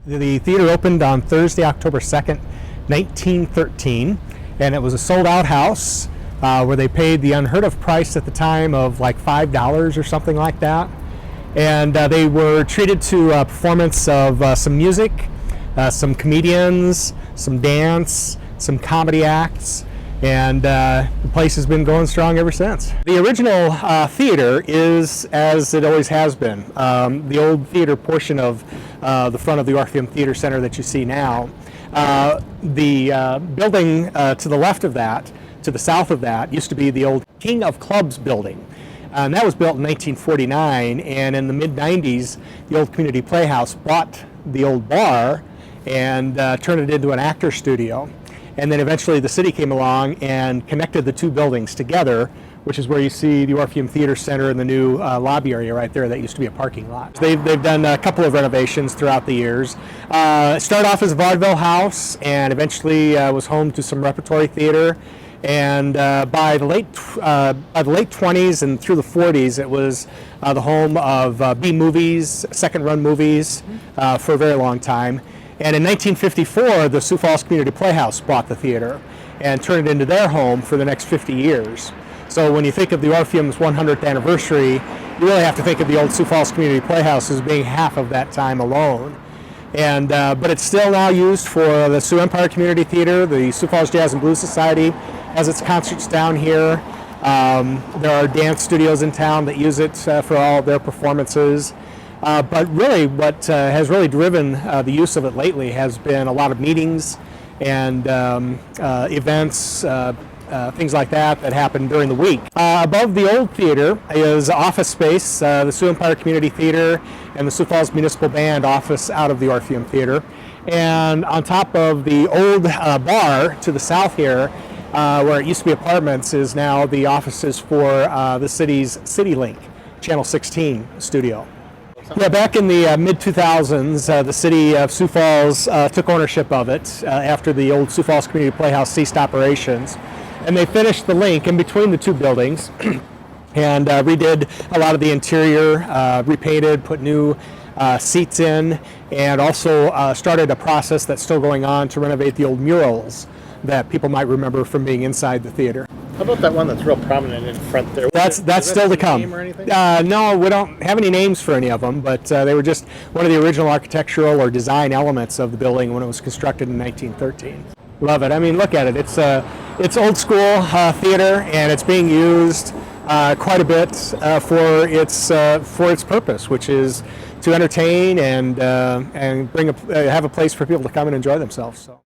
The theater opened on Thursday, October 2nd, 1913, and it was a sold-out house where they paid the unheard of price at the time of like $5 or something like that. And they were treated to a performance of some music, some comedians, some dance, some comedy acts, and the place has been going strong ever since. The original theater is as it always has been. The old theater portion of the front of the Orpheum Theater Center that you see now. The building to the left of that, to the south of that, used to be the old King of Clubs building. And that was built in 1949, and in the mid-90s, the old community playhouse bought the old bar and turned it into an actor studio. And then eventually the city came along and connected the two buildings together, which is where you see the Orpheum Theater Center and the new lobby area right there that used to be a parking lot. They've done a couple of renovations throughout the years. It started off as a vaudeville house and eventually was home to some repertory theater. And by the late 20s and through the 40s, it was the home of B-movies, second-run movies for a very long time. And in 1954, the Sioux Falls Community Playhouse bought the theater and turned it into their home for the next 50 years. So when you think of the Orpheum's 100th anniversary, you really have to think of the old Sioux Falls Community Playhouse as being half of that time alone. And but it's still now used for the Sioux Empire Community Theater. The Sioux Falls Jazz and Blues Society has its concerts down here. There are dance studios in town that use it for all of their performances. But really what has really driven the use of it lately has been a lot of meetings and events, things like that happen during the week. Above the old theater is office space, the Sioux Empire Community Theater and the Sioux Falls Municipal Band office out of the Orpheum Theater. And on top of the old bar to the south here, where it used to be apartments, is now the offices for the city's CityLink, Channel 16 studio. Yeah, back in the mid-2000s, the city of Sioux Falls took ownership of it after the old Sioux Falls Community Playhouse ceased operations. And they finished the link in between the two buildings and redid a lot of the interior, repainted, put new seats in, and also started a process that's still going on to renovate the old murals that people might remember from being inside the theater. How about that one that's real prominent in front there? That's still to come. Name or anything? No, we don't have any names for any of them, but they were just one of the original architectural or design elements of the building when it was constructed in 1913. Love it. I mean, look at it. It's old school theater, and it's being used quite a bit for its purpose, which is to entertain and have a place for people to come and enjoy themselves. So.